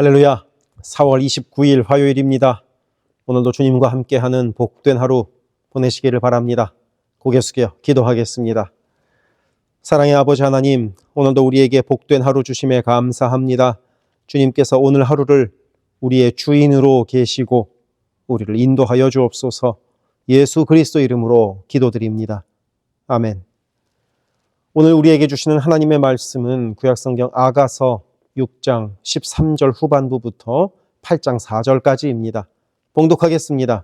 할렐루야. 4월 29일 화요일입니다. 오늘도 주님과 함께하는 복된 하루 보내시기를 바랍니다. 고개 숙여 기도하겠습니다. 사랑의 아버지 하나님, 오늘도 우리에게 복된 하루 주심에 감사합니다. 주님께서 오늘 하루를 우리의 주인으로 계시고 우리를 인도하여 주옵소서. 예수 그리스도 이름으로 기도드립니다. 아멘. 오늘 우리에게 주시는 하나님의 말씀은 구약성경 아가서 6장 13절 후반부부터 8장 4절까지입니다. 봉독하겠습니다.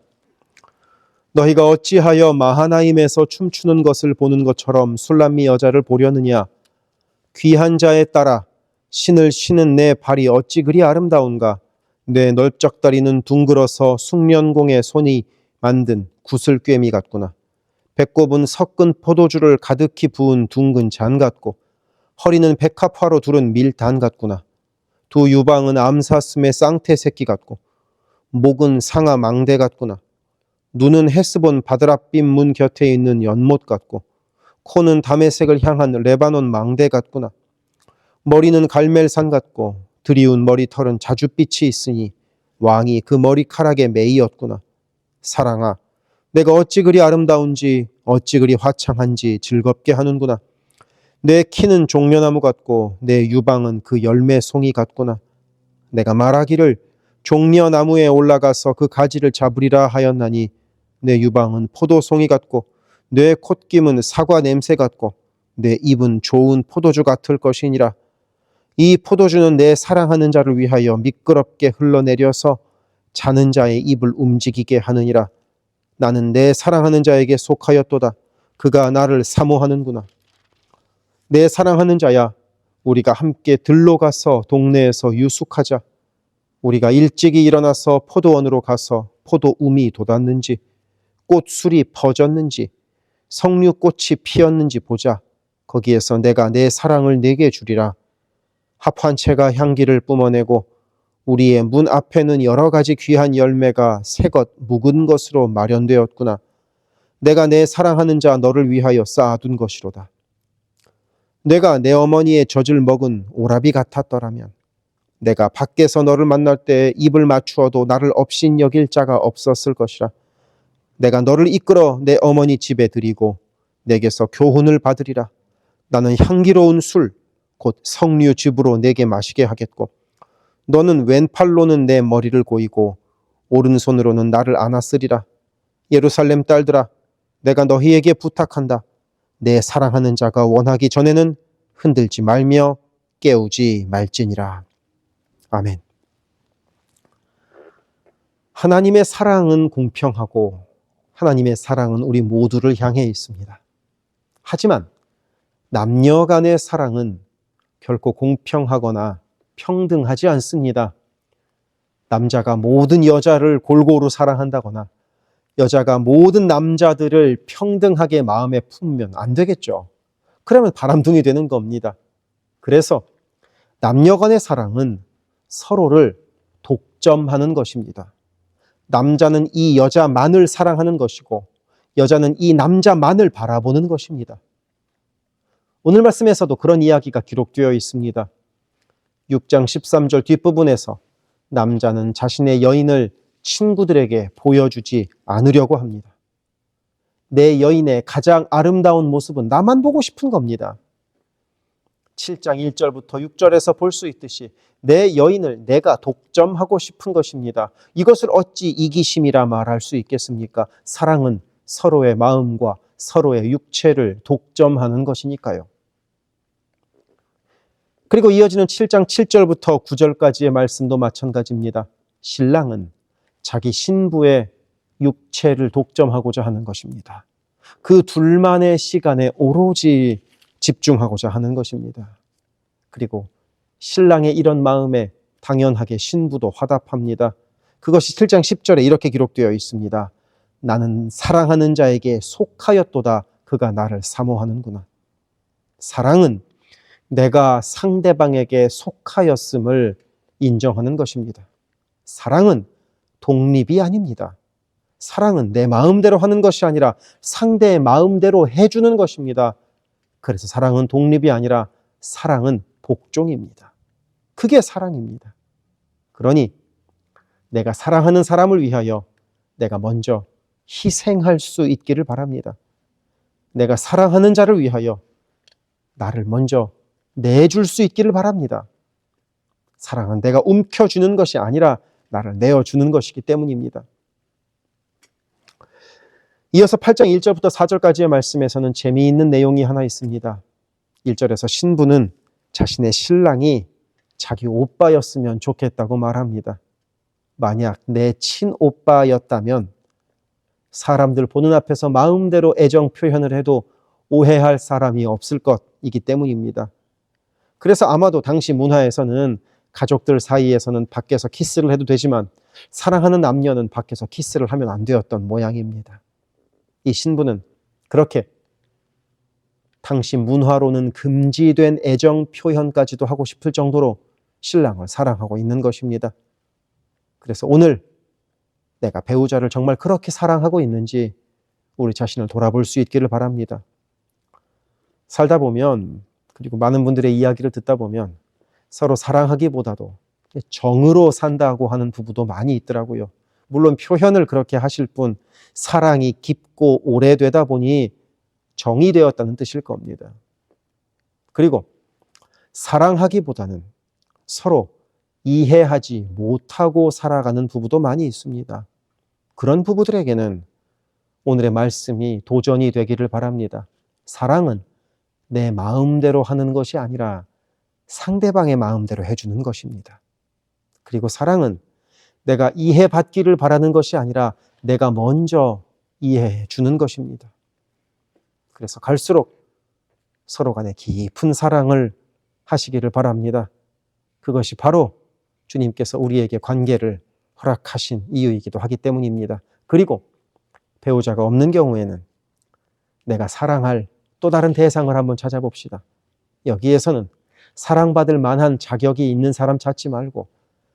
너희가 어찌하여 마하나임에서 춤추는 것을 보는 것처럼 술람미 여자를 보려느냐? 귀한 자에 따라 신을 신은 내 발이 어찌 그리 아름다운가? 내 넓적다리는 둥글어서 숭련공의 손이 만든 구슬꿰미 같구나. 배꼽은 섞은 포도주를 가득히 부은 둥근 잔 같고 허리는 백합화로 두른 밀단 같구나. 두 유방은 암사슴의 쌍태 새끼 같고 목은 상아 망대 같구나. 눈은 헤스본 바드랍빛 문 곁에 있는 연못 같고 코는 다메섹을 향한 레바논 망대 같구나. 머리는 갈멜산 같고 드리운 머리털은 자줏빛이 있으니 왕이 그 머리카락에 매이었구나. 사랑아, 내가 어찌 그리 아름다운지 어찌 그리 화창한지 즐겁게 하는구나. 내 키는 종려나무 같고 내 유방은 그 열매 송이 같구나. 내가 말하기를 종려나무에 올라가서 그 가지를 잡으리라 하였나니 내 유방은 포도송이 같고 내 콧김은 사과 냄새 같고 내 입은 좋은 포도주 같을 것이니라. 이 포도주는 내 사랑하는 자를 위하여 미끄럽게 흘러내려서 자는 자의 입을 움직이게 하느니라. 나는 내 사랑하는 자에게 속하였도다. 그가 나를 사모하는구나. 내 사랑하는 자야, 우리가 함께 들로 가서 동네에서 유숙하자. 우리가 일찍이 일어나서 포도원으로 가서 포도움이 돋았는지 꽃술이 퍼졌는지 석류꽃이 피었는지 보자. 거기에서 내가 내 사랑을 내게 주리라. 합환채가 향기를 뿜어내고 우리의 문 앞에는 여러 가지 귀한 열매가 새것 묵은 것으로 마련되었구나. 내가 내 사랑하는 자 너를 위하여 쌓아둔 것이로다. 내가 내 어머니의 젖을 먹은 오라비 같았더라면 내가 밖에서 너를 만날 때 입을 맞추어도 나를 업신 여길 자가 없었을 것이라. 내가 너를 이끌어 내 어머니 집에 들이고 내게서 교훈을 받으리라. 나는 향기로운 술 곧 석류즙으로 내게 마시게 하겠고 너는 왼팔로는 내 머리를 고이고 오른손으로는 나를 안았으리라. 예루살렘 딸들아, 내가 너희에게 부탁한다. 내 사랑하는 자가 원하기 전에는 흔들지 말며 깨우지 말지니라. 아멘. 하나님의 사랑은 공평하고 하나님의 사랑은 우리 모두를 향해 있습니다. 하지만 남녀 간의 사랑은 결코 공평하거나 평등하지 않습니다. 남자가 모든 여자를 골고루 사랑한다거나 여자가 모든 남자들을 평등하게 마음에 품으면 안 되겠죠. 그러면 바람둥이 되는 겁니다. 그래서 남녀 간의 사랑은 서로를 독점하는 것입니다. 남자는 이 여자만을 사랑하는 것이고 여자는 이 남자만을 바라보는 것입니다. 오늘 말씀에서도 그런 이야기가 기록되어 있습니다. 6장 13절 뒷부분에서 남자는 자신의 여인을 친구들에게 보여주지 않으려고 합니다. 내 여인의 가장 아름다운 모습은 나만 보고 싶은 겁니다. 7장 1절부터 6절에서 볼 수 있듯이 내 여인을 내가 독점하고 싶은 것입니다. 이것을 어찌 이기심이라 말할 수 있겠습니까? 사랑은 서로의 마음과 서로의 육체를 독점하는 것이니까요. 그리고 이어지는 7장 7절부터 9절까지의 말씀도 마찬가지입니다. 신랑은 자기 신부의 육체를 독점하고자 하는 것입니다. 그 둘만의 시간에 오로지 집중하고자 하는 것입니다. 그리고 신랑의 이런 마음에 당연하게 신부도 화답합니다. 그것이 7장 10절에 이렇게 기록되어 있습니다. 나는 사랑하는 자에게 속하였도다. 그가 나를 사모하는구나. 사랑은 내가 상대방에게 속하였음을 인정하는 것입니다. 사랑은 독립이 아닙니다. 사랑은 내 마음대로 하는 것이 아니라 상대의 마음대로 해주는 것입니다. 그래서 사랑은 독립이 아니라 사랑은 복종입니다. 그게 사랑입니다. 그러니 내가 사랑하는 사람을 위하여 내가 먼저 희생할 수 있기를 바랍니다. 내가 사랑하는 자를 위하여 나를 먼저 내줄 수 있기를 바랍니다. 사랑은 내가 움켜주는 것이 아니라 나를 내어주는 것이기 때문입니다. 이어서 8장 1절부터 4절까지의 말씀에서는 재미있는 내용이 하나 있습니다. 1절에서 신부는 자신의 신랑이 자기 오빠였으면 좋겠다고 말합니다. 만약 내 친오빠였다면 사람들 보는 앞에서 마음대로 애정 표현을 해도 오해할 사람이 없을 것이기 때문입니다. 그래서 아마도 당시 문화에서는 가족들 사이에서는 밖에서 키스를 해도 되지만 사랑하는 남녀는 밖에서 키스를 하면 안 되었던 모양입니다. 이 신부는 그렇게 당시 문화로는 금지된 애정 표현까지도 하고 싶을 정도로 신랑을 사랑하고 있는 것입니다. 그래서 오늘 내가 배우자를 정말 그렇게 사랑하고 있는지 우리 자신을 돌아볼 수 있기를 바랍니다. 살다 보면, 그리고 많은 분들의 이야기를 듣다 보면 서로 사랑하기보다도 정으로 산다고 하는 부부도 많이 있더라고요. 물론 표현을 그렇게 하실 뿐 사랑이 깊고 오래되다 보니 정이 되었다는 뜻일 겁니다. 그리고 사랑하기보다는 서로 이해하지 못하고 살아가는 부부도 많이 있습니다. 그런 부부들에게는 오늘의 말씀이 도전이 되기를 바랍니다. 사랑은 내 마음대로 하는 것이 아니라 상대방의 마음대로 해주는 것입니다. 그리고 사랑은 내가 이해받기를 바라는 것이 아니라 내가 먼저 이해해 주는 것입니다. 그래서 갈수록 서로 간에 깊은 사랑을 하시기를 바랍니다. 그것이 바로 주님께서 우리에게 관계를 허락하신 이유이기도 하기 때문입니다. 그리고 배우자가 없는 경우에는 내가 사랑할 또 다른 대상을 한번 찾아봅시다. 여기에서는 사랑받을 만한 자격이 있는 사람 찾지 말고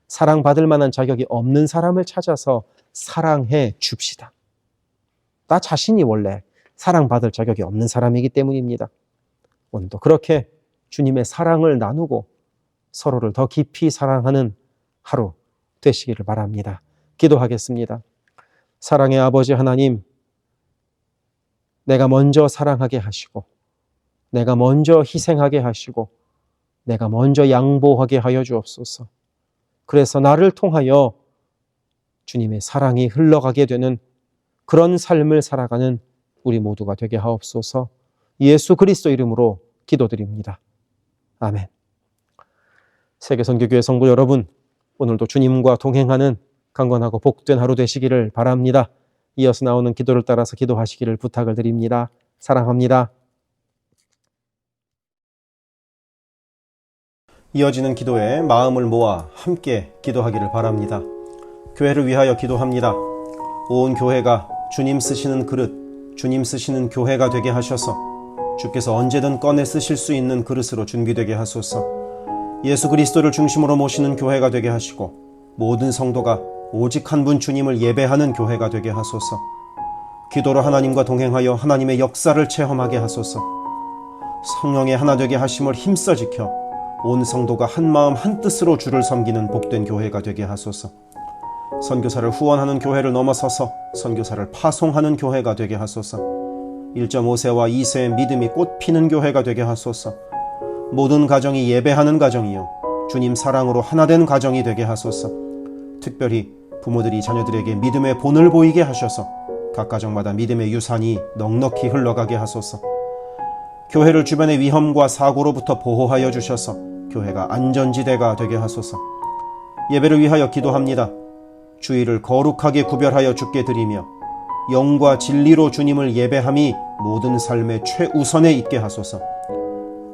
사랑받을 만한 자격이 없는 사람을 찾아서 사랑해 줍시다. 나 자신이 원래 사랑받을 자격이 없는 사람이기 때문입니다. 오늘도 그렇게 주님의 사랑을 나누고 서로를 더 깊이 사랑하는 하루 되시기를 바랍니다. 기도하겠습니다. 사랑의 아버지 하나님, 내가 먼저 사랑하게 하시고 내가 먼저 희생하게 하시고 내가 먼저 양보하게 하여 주옵소서. 그래서 나를 통하여 주님의 사랑이 흘러가게 되는 그런 삶을 살아가는 우리 모두가 되게 하옵소서. 예수 그리스도 이름으로 기도드립니다. 아멘. 세계선교교회 성도 여러분, 오늘도 주님과 동행하는 강건하고 복된 하루 되시기를 바랍니다. 이어서 나오는 기도를 따라서 기도하시기를 부탁을 드립니다. 사랑합니다. 이어지는 기도에 마음을 모아 함께 기도하기를 바랍니다. 교회를 위하여 기도합니다. 온 교회가 주님 쓰시는 그릇, 주님 쓰시는 교회가 되게 하셔서 주께서 언제든 꺼내 쓰실 수 있는 그릇으로 준비되게 하소서. 예수 그리스도를 중심으로 모시는 교회가 되게 하시고 모든 성도가 오직 한 분 주님을 예배하는 교회가 되게 하소서. 기도로 하나님과 동행하여 하나님의 역사를 체험하게 하소서. 성령의 하나 되게 하심을 힘써 지켜 온 성도가 한 마음 한 뜻으로 주를 섬기는 복된 교회가 되게 하소서. 선교사를 후원하는 교회를 넘어서서 선교사를 파송하는 교회가 되게 하소서. 1.5세와 2세의 믿음이 꽃피는 교회가 되게 하소서. 모든 가정이 예배하는 가정이요 주님 사랑으로 하나된 가정이 되게 하소서. 특별히 부모들이 자녀들에게 믿음의 본을 보이게 하셔서 각 가정마다 믿음의 유산이 넉넉히 흘러가게 하소서. 교회를 주변의 위험과 사고로부터 보호하여 주셔서 교회가 안전지대가 되게 하소서. 예배를 위하여 기도합니다. 주일을 거룩하게 구별하여 주께 드리며 영과 진리로 주님을 예배함이 모든 삶의 최우선에 있게 하소서.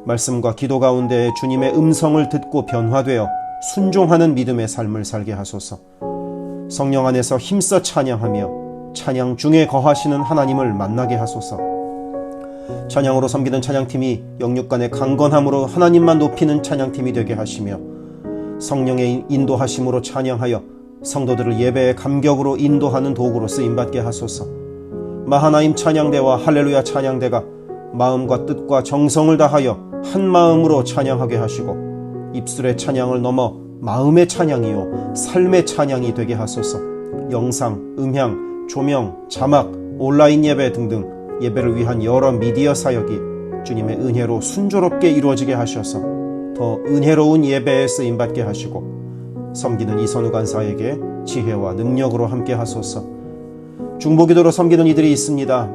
말씀과 기도 가운데 주님의 음성을 듣고 변화되어 순종하는 믿음의 삶을 살게 하소서. 성령 안에서 힘써 찬양하며 찬양 중에 거하시는 하나님을 만나게 하소서. 찬양으로 섬기는 찬양팀이 영육간의 강건함으로 하나님만 높이는 찬양팀이 되게 하시며 성령의 인도하심으로 찬양하여 성도들을 예배의 감격으로 인도하는 도구로 쓰임받게 하소서. 마하나임 찬양대와 할렐루야 찬양대가 마음과 뜻과 정성을 다하여 한 마음으로 찬양하게 하시고 입술의 찬양을 넘어 마음의 찬양이요 삶의 찬양이 되게 하소서. 영상, 음향, 조명, 자막, 온라인 예배 등등 예배를 위한 여러 미디어 사역이 주님의 은혜로 순조롭게 이루어지게 하셔서 더 은혜로운 예배에 쓰임받게 하시고 섬기는 이선우 간사에게 지혜와 능력으로 함께 하소서. 중보기도로 섬기는 이들이 있습니다.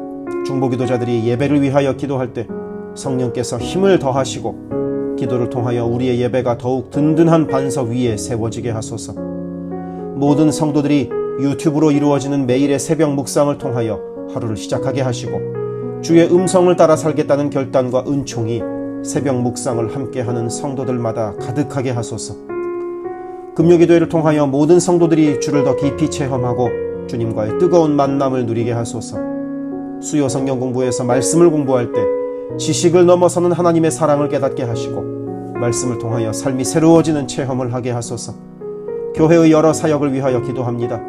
중보기도자들이 예배를 위하여 기도할 때 성령께서 힘을 더하시고 기도를 통하여 우리의 예배가 더욱 든든한 반석 위에 세워지게 하소서. 모든 성도들이 유튜브로 이루어지는 매일의 새벽 묵상을 통하여 하루를 시작하게 하시고 주의 음성을 따라 살겠다는 결단과 은총이 새벽 묵상을 함께하는 성도들마다 가득하게 하소서. 금요기도회를 통하여 모든 성도들이 주를 더 깊이 체험하고 주님과의 뜨거운 만남을 누리게 하소서. 수요 성경 공부에서 말씀을 공부할 때 지식을 넘어서는 하나님의 사랑을 깨닫게 하시고 말씀을 통하여 삶이 새로워지는 체험을 하게 하소서. 교회의 여러 사역을 위하여 기도합니다.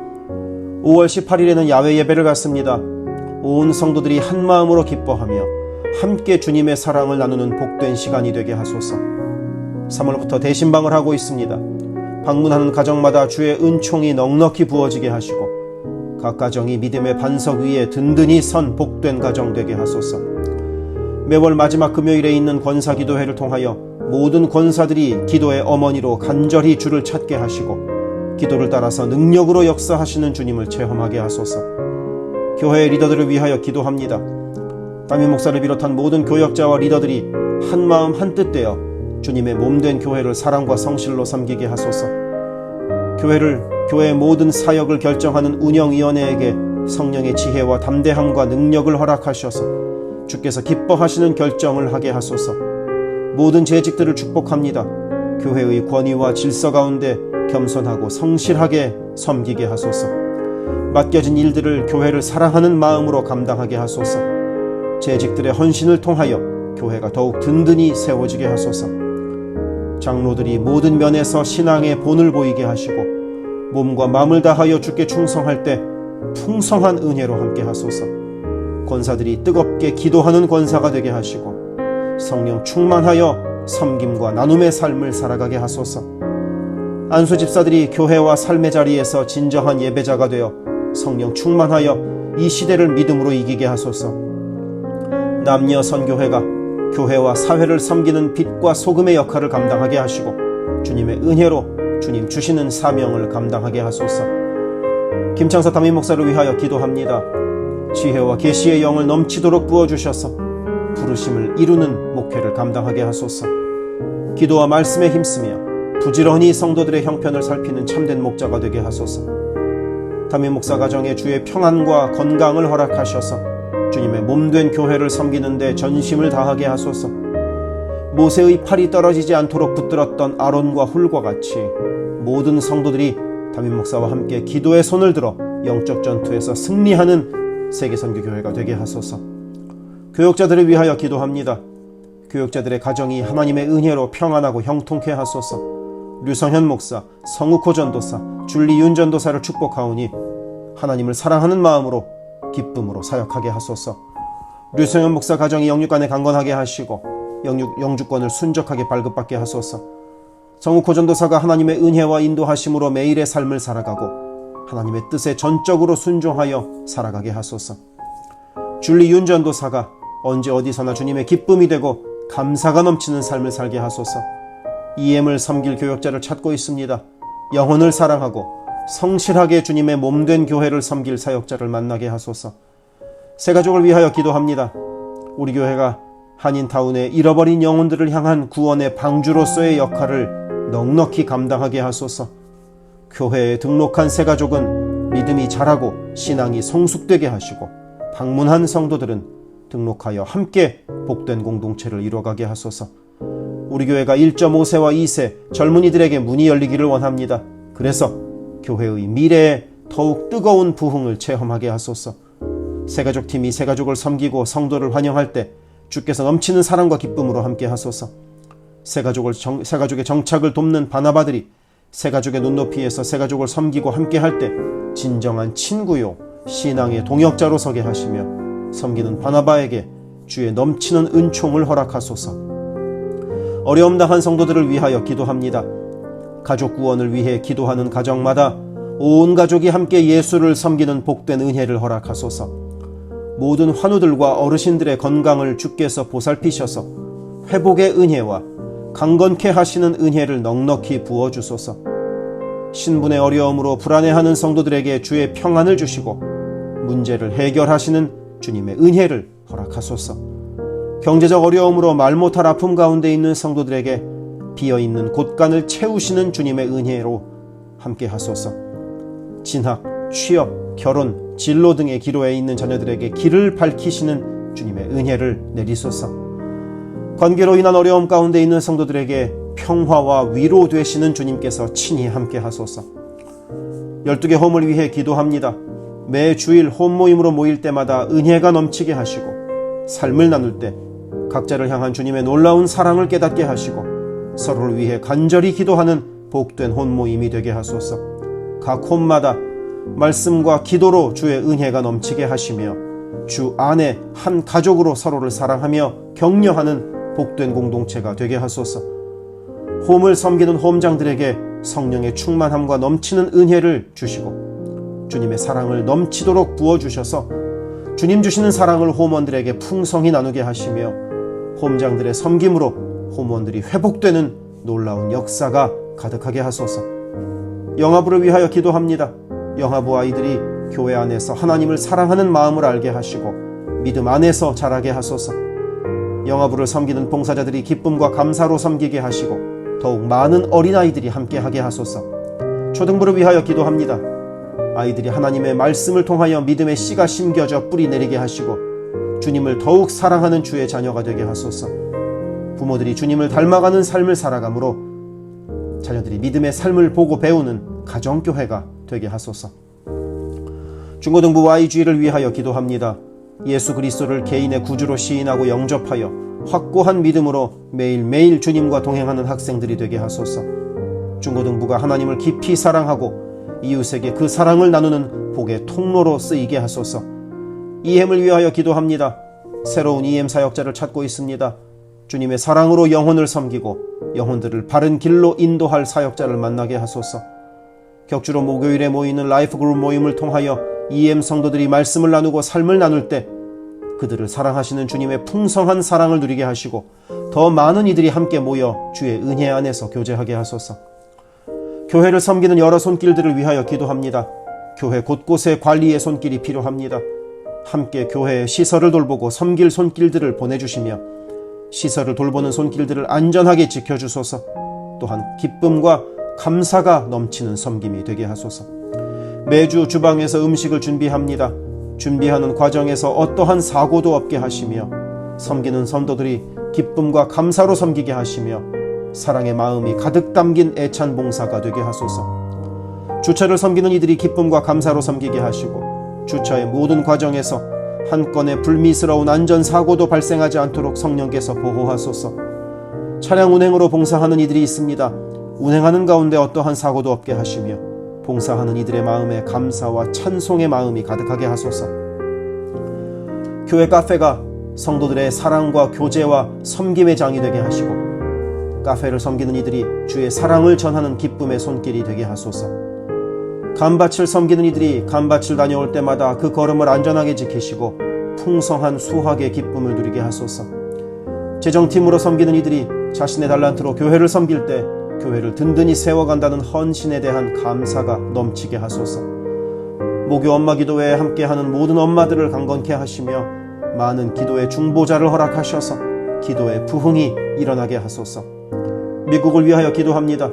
5월 18일에는 야외 예배를 갖습니다. 온 성도들이 한 마음으로 기뻐하며 함께 주님의 사랑을 나누는 복된 시간이 되게 하소서. 3월부터 대신방을 하고 있습니다. 방문하는 가정마다 주의 은총이 넉넉히 부어지게 하시고 각 가정이 믿음의 반석 위에 든든히 선 복된 가정 되게 하소서. 매월 마지막 금요일에 있는 권사기도회를 통하여 모든 권사들이 기도의 어머니로 간절히 주를 찾게 하시고 기도를 따라서 능력으로 역사하시는 주님을 체험하게 하소서. 교회의 리더들을 위하여 기도합니다. 담임 목사를 비롯한 모든 교역자와 리더들이 한마음 한뜻 되어 주님의 몸된 교회를 사랑과 성실로 섬기게 하소서. 교회의 모든 사역을 결정하는 운영위원회에게 성령의 지혜와 담대함과 능력을 허락하셔서 주께서 기뻐하시는 결정을 하게 하소서. 모든 재직들을 축복합니다. 교회의 권위와 질서 가운데 겸손하고 성실하게 섬기게 하소서. 맡겨진 일들을 교회를 사랑하는 마음으로 감당하게 하소서. 재직들의 헌신을 통하여 교회가 더욱 든든히 세워지게 하소서. 장로들이 모든 면에서 신앙의 본을 보이게 하시고 몸과 마음을 다하여 주께 충성할 때 풍성한 은혜로 함께 하소서. 권사들이 뜨겁게 기도하는 권사가 되게 하시고 성령 충만하여 섬김과 나눔의 삶을 살아가게 하소서. 안수 집사들이 교회와 삶의 자리에서 진정한 예배자가 되어 성령 충만하여 이 시대를 믿음으로 이기게 하소서. 남녀 선교회가 교회와 사회를 섬기는 빛과 소금의 역할을 감당하게 하시고 주님의 은혜로 주님 주시는 사명을 감당하게 하소서. 김창섭 담임 목사를 위하여 기도합니다. 지혜와 계시의 영을 넘치도록 부어주셔서 부르심을 이루는 목회를 감당하게 하소서. 기도와 말씀에 힘쓰며 부지런히 성도들의 형편을 살피는 참된 목자가 되게 하소서. 담임 목사 가정에 주의 평안과 건강을 허락하셔서 주님의 몸된 교회를 섬기는 데 전심을 다하게 하소서. 모세의 팔이 떨어지지 않도록 붙들었던 아론과 훌과 같이 모든 성도들이 담임 목사와 함께 기도의 손을 들어 영적 전투에서 승리하는 세계선교교회가 되게 하소서. 교역자들을 위하여 기도합니다. 교역자들의 가정이 하나님의 은혜로 평안하고 형통케 하소서. 류성현 목사, 성욱호 전도사, 줄리윤 전도사를 축복하오니 하나님을 사랑하는 마음으로 기쁨으로 사역하게 하소서. 류성현 목사 가정이 영육간에 강건하게 하시고 영주권을 순적하게 발급받게 하소서. 성욱호 전도사가 하나님의 은혜와 인도하심으로 매일의 삶을 살아가고 하나님의 뜻에 전적으로 순종하여 살아가게 하소서. 줄리윤 전도사가 언제 어디서나 주님의 기쁨이 되고 감사가 넘치는 삶을 살게 하소서. EM을 섬길 교역자를 찾고 있습니다. 영혼을 사랑하고 성실하게 주님의 몸된 교회를 섬길 사역자를 만나게 하소서. 새가족을 위하여 기도합니다. 우리 교회가 한인타운의 잃어버린 영혼들을 향한 구원의 방주로서의 역할을 넉넉히 감당하게 하소서. 교회에 등록한 새가족은 믿음이 자라고 신앙이 성숙되게 하시고 방문한 성도들은 등록하여 함께 복된 공동체를 이뤄가게 하소서. 우리 교회가 1.5세와 2세 젊은이들에게 문이 열리기를 원합니다. 그래서 교회의 미래에 더욱 뜨거운 부흥을 체험하게 하소서. 새가족팀이 새가족을 섬기고 성도를 환영할 때 주께서 넘치는 사랑과 기쁨으로 함께 하소서. 새가족의 정착을 돕는 바나바들이 새가족의 눈높이에서 새가족을 섬기고 함께 할 때 진정한 친구요 신앙의 동역자로 서게 하시며 섬기는 바나바에게 주의 넘치는 은총을 허락하소서. 어려움 당한 성도들을 위하여 기도합니다. 가족 구원을 위해 기도하는 가정마다 온 가족이 함께 예수를 섬기는 복된 은혜를 허락하소서. 모든 환우들과 어르신들의 건강을 주께서 보살피셔서 회복의 은혜와 강건케 하시는 은혜를 넉넉히 부어주소서. 신분의 어려움으로 불안해하는 성도들에게 주의 평안을 주시고 문제를 해결하시는 주님의 은혜를 허락하소서. 경제적 어려움으로 말 못할 아픔 가운데 있는 성도들에게 비어있는 곳간을 채우시는 주님의 은혜로 함께 하소서. 진학, 취업, 결혼, 진로 등의 기로에 있는 자녀들에게 길을 밝히시는 주님의 은혜를 내리소서. 관계로 인한 어려움 가운데 있는 성도들에게 평화와 위로 되시는 주님께서 친히 함께 하소서. 12개 홈을 위해 기도합니다. 매 주일 홈 모임으로 모일 때마다 은혜가 넘치게 하시고 삶을 나눌 때 각자를 향한 주님의 놀라운 사랑을 깨닫게 하시고 서로를 위해 간절히 기도하는 복된 홈 모임이 되게 하소서. 각 홈마다 말씀과 기도로 주의 은혜가 넘치게 하시며 주 안에 한 가족으로 서로를 사랑하며 격려하는 복된 공동체가 되게 하소서. 홈을 섬기는 홈장들에게 성령의 충만함과 넘치는 은혜를 주시고 주님의 사랑을 넘치도록 부어주셔서 주님 주시는 사랑을 홈원들에게 풍성히 나누게 하시며 홈장들의 섬김으로 홈원들이 회복되는 놀라운 역사가 가득하게 하소서. 영아부를 위하여 기도합니다. 영아부 아이들이 교회 안에서 하나님을 사랑하는 마음을 알게 하시고 믿음 안에서 자라게 하소서. 영아부를 섬기는 봉사자들이 기쁨과 감사로 섬기게 하시고 더욱 많은 어린아이들이 함께하게 하소서. 초등부를 위하여 기도합니다. 아이들이 하나님의 말씀을 통하여 믿음의 씨가 심겨져 뿌리 내리게 하시고 주님을 더욱 사랑하는 주의 자녀가 되게 하소서. 부모들이 주님을 닮아가는 삶을 살아가므로 자녀들이 믿음의 삶을 보고 배우는 가정교회가 되게 하소서. 중고등부 YG를 위하여 기도합니다. 예수 그리스도를 개인의 구주로 시인하고 영접하여 확고한 믿음으로 매일매일 주님과 동행하는 학생들이 되게 하소서. 중고등부가 하나님을 깊이 사랑하고 이웃에게 그 사랑을 나누는 복의 통로로 쓰이게 하소서. EM을 위하여 기도합니다. 새로운 EM 사역자를 찾고 있습니다. 주님의 사랑으로 영혼을 섬기고 영혼들을 바른 길로 인도할 사역자를 만나게 하소서. 격주로 목요일에 모이는 라이프 그룹 모임을 통하여 EM 성도들이 말씀을 나누고 삶을 나눌 때 그들을 사랑하시는 주님의 풍성한 사랑을 누리게 하시고 더 많은 이들이 함께 모여 주의 은혜 안에서 교제하게 하소서. 교회를 섬기는 여러 손길들을 위하여 기도합니다. 교회 곳곳에 관리의 손길이 필요합니다. 함께 교회의 시설을 돌보고 섬길 손길들을 보내주시며 시설을 돌보는 손길들을 안전하게 지켜주소서. 또한 기쁨과 감사가 넘치는 섬김이 되게 하소서. 매주 주방에서 음식을 준비합니다. 준비하는 과정에서 어떠한 사고도 없게 하시며 섬기는 성도들이 기쁨과 감사로 섬기게 하시며 사랑의 마음이 가득 담긴 애찬 봉사가 되게 하소서. 주차를 섬기는 이들이 기쁨과 감사로 섬기게 하시고 주차의 모든 과정에서 한 건의 불미스러운 안전사고도 발생하지 않도록 성령께서 보호하소서. 차량 운행으로 봉사하는 이들이 있습니다. 운행하는 가운데 어떠한 사고도 없게 하시며 봉사하는 이들의 마음에 감사와 찬송의 마음이 가득하게 하소서. 교회 카페가 성도들의 사랑과 교제와 섬김의 장이 되게 하시고 카페를 섬기는 이들이 주의 사랑을 전하는 기쁨의 손길이 되게 하소서. 감밭을 섬기는 이들이 감밭을 다녀올 때마다 그 걸음을 안전하게 지키시고 풍성한 수확의 기쁨을 누리게 하소서. 재정팀으로 섬기는 이들이 자신의 달란트로 교회를 섬길 때 교회를 든든히 세워간다는 헌신에 대한 감사가 넘치게 하소서. 목요 엄마 기도회에 함께하는 모든 엄마들을 강건케 하시며 많은 기도의 중보자를 허락하셔서 기도의 부흥이 일어나게 하소서. 미국을 위하여 기도합니다.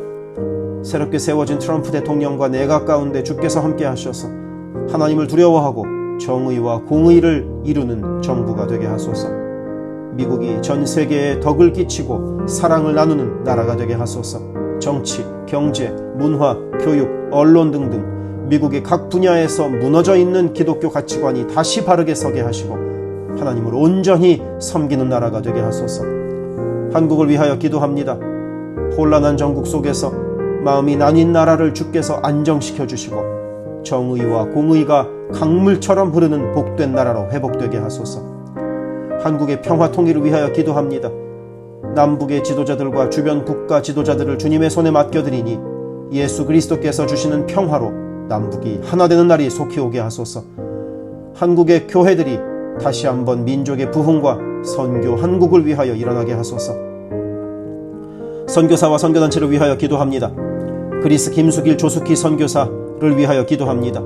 새롭게 세워진 트럼프 대통령과 내각 가운데 주께서 함께 하셔서 하나님을 두려워하고 정의와 공의를 이루는 정부가 되게 하소서. 미국이 전 세계에 덕을 끼치고 사랑을 나누는 나라가 되게 하소서. 정치, 경제, 문화, 교육, 언론 등등 미국의 각 분야에서 무너져 있는 기독교 가치관이 다시 바르게 서게 하시고 하나님을 온전히 섬기는 나라가 되게 하소서. 한국을 위하여 기도합니다. 혼란한 전국 속에서 마음이 나뉜 나라를 주께서 안정시켜 주시고 정의와 공의가 강물처럼 흐르는 복된 나라로 회복되게 하소서. 한국의 평화 통일을 위하여 기도합니다. 남북의 지도자들과 주변 국가 지도자들을 주님의 손에 맡겨드리니 예수 그리스도께서 주시는 평화로 남북이 하나 되는 날이 속히 오게 하소서. 한국의 교회들이 다시 한번 민족의 부흥과 선교 한국을 위하여 일어나게 하소서. 선교사와 선교단체를 위하여 기도합니다. 그리스 김수길 조숙희 선교사를 위하여 기도합니다.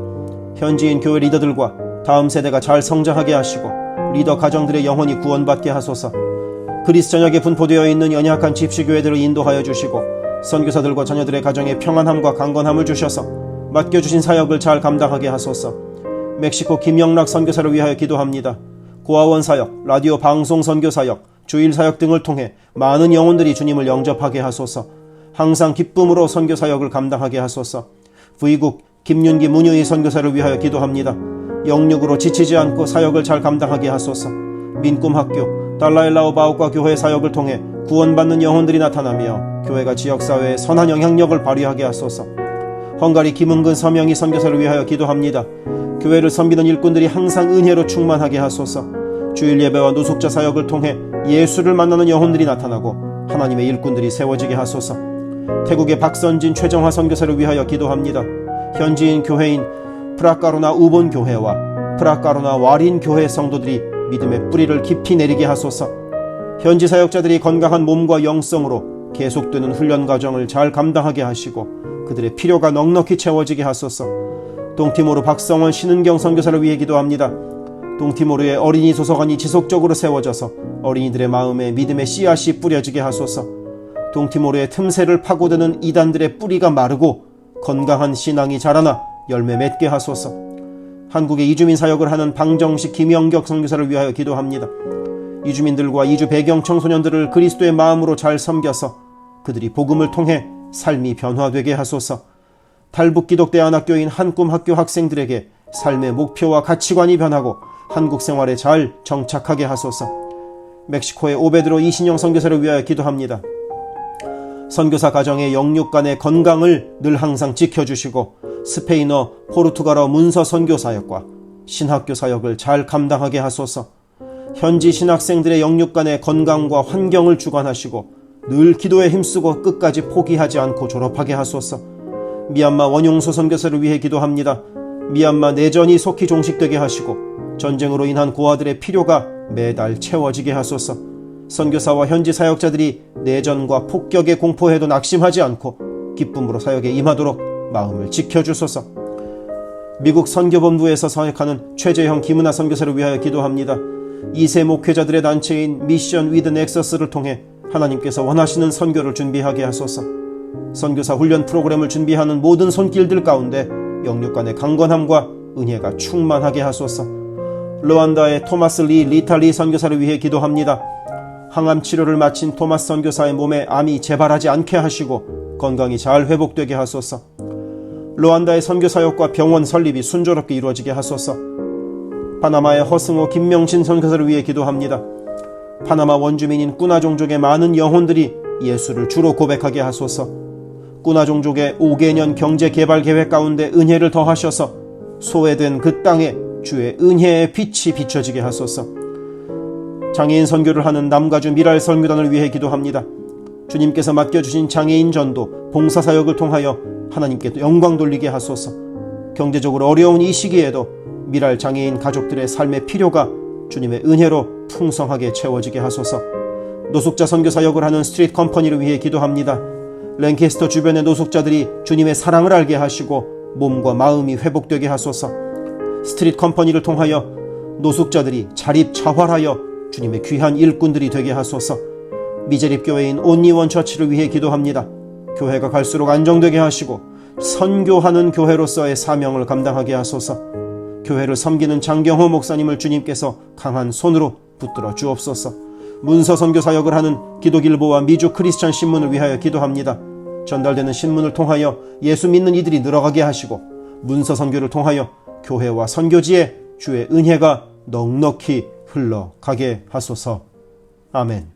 현지인 교회 리더들과 다음 세대가 잘 성장하게 하시고 리더 가정들의 영혼이 구원받게 하소서. 그리스 전역에 분포되어 있는 연약한 집시교회들을 인도하여 주시고 선교사들과 자녀들의 가정에 평안함과 강건함을 주셔서 맡겨주신 사역을 잘 감당하게 하소서. 멕시코 김영락 선교사를 위하여 기도합니다. 고아원 사역, 라디오 방송 선교 사역, 주일 사역 등을 통해 많은 영혼들이 주님을 영접하게 하소서. 항상 기쁨으로 선교 사역을 감당하게 하소서. 부이국 김윤기 문유희 선교사를 위하여 기도합니다. 영육으로 지치지 않고 사역을 잘 감당하게 하소서. 민꿈학교, 달라일라오 바오과 교회 사역을 통해 구원받는 영혼들이 나타나며 교회가 지역사회에 선한 영향력을 발휘하게 하소서. 헝가리 김은근 서명희 선교사를 위하여 기도합니다. 교회를 섬기는 일꾼들이 항상 은혜로 충만하게 하소서. 주일 예배와 노숙자 사역을 통해 예수를 만나는 영혼들이 나타나고 하나님의 일꾼들이 세워지게 하소서. 태국의 박선진 최정화 선교사를 위하여 기도합니다. 현지인 교회인 프라카로나 우본 교회와 프라카로나 와린 교회 성도들이 믿음의 뿌리를 깊이 내리게 하소서. 현지 사역자들이 건강한 몸과 영성으로 계속되는 훈련 과정을 잘 감당하게 하시고 그들의 필요가 넉넉히 채워지게 하소서. 동티모르 박성원 신은경 선교사를 위해 기도합니다. 동티모르의 어린이 도서관이 지속적으로 세워져서 어린이들의 마음에 믿음의 씨앗이 뿌려지게 하소서. 동티모르의 틈새를 파고드는 이단들의 뿌리가 마르고 건강한 신앙이 자라나 열매 맺게 하소서. 한국의 이주민 사역을 하는 방정식 김영격 선교사를 위하여 기도합니다. 이주민들과 이주 배경 청소년들을 그리스도의 마음으로 잘 섬겨서 그들이 복음을 통해 삶이 변화되게 하소서. 탈북기독대안학교인 한꿈학교 학생들에게 삶의 목표와 가치관이 변하고 한국 생활에 잘 정착하게 하소서. 멕시코의 오베드로 이신영 선교사를 위하여 기도합니다. 선교사 가정의 영육 간의 건강을 늘 항상 지켜주시고 스페인어, 포르투갈어 문서 선교 사역과 신학교 사역을 잘 감당하게 하소서. 현지 신학생들의 영육 간의 건강과 환경을 주관하시고 늘 기도에 힘쓰고 끝까지 포기하지 않고 졸업하게 하소서. 미얀마 원용수 선교사를 위해 기도합니다. 미얀마 내전이 속히 종식되게 하시고 전쟁으로 인한 고아들의 필요가 매달 채워지게 하소서. 선교사와 현지 사역자들이 내전과 폭격의 공포에도 낙심하지 않고 기쁨으로 사역에 임하도록 마음을 지켜주소서. 미국 선교본부에서 사역하는 최재형 김은하 선교사를 위하여 기도합니다. 2세 목회자들의 단체인 미션 위드 넥서스를 통해 하나님께서 원하시는 선교를 준비하게 하소서. 선교사 훈련 프로그램을 준비하는 모든 손길들 가운데 영육 간의 강건함과 은혜가 충만하게 하소서. 르완다의 토마스 리 리탈리 선교사를 위해 기도합니다. 항암 치료를 마친 토마스 선교사의 몸에 암이 재발하지 않게 하시고 건강이 잘 회복되게 하소서. 르완다의 선교사역과 병원 설립이 순조롭게 이루어지게 하소서. 파나마의 허승호 김명신 선교사를 위해 기도합니다. 파나마 원주민인 꾸나 종족의 많은 영혼들이 예수를 주로 고백하게 하소서. 꾸나 종족의 5개년 경제개발 계획 가운데 은혜를 더하셔서 소외된 그 땅에 주의 은혜의 빛이 비춰지게 하소서. 장애인 선교를 하는 남가주 미랄 선교단을 위해 기도합니다. 주님께서 맡겨주신 장애인 전도, 봉사사역을 통하여 하나님께 영광 돌리게 하소서. 경제적으로 어려운 이 시기에도 미랄 장애인 가족들의 삶의 필요가 주님의 은혜로 풍성하게 채워지게 하소서. 노숙자 선교사역을 하는 스트리트 컴퍼니를 위해 기도합니다. 랭캐스터 주변의 노숙자들이 주님의 사랑을 알게 하시고 몸과 마음이 회복되게 하소서. 스트리트 컴퍼니를 통하여 노숙자들이 자립자활하여 주님의 귀한 일꾼들이 되게 하소서. 미제립교회인 온리원 처치를 위해 기도합니다. 교회가 갈수록 안정되게 하시고 선교하는 교회로서의 사명을 감당하게 하소서. 교회를 섬기는 장경호 목사님을 주님께서 강한 손으로 붙들어 주옵소서. 문서 선교 사역을 하는 기독일보와 미주 크리스천 신문을 위하여 기도합니다. 전달되는 신문을 통하여 예수 믿는 이들이 늘어가게 하시고 문서 선교를 통하여 교회와 선교지에 주의 은혜가 넉넉히 흘러가게 하소서. 아멘.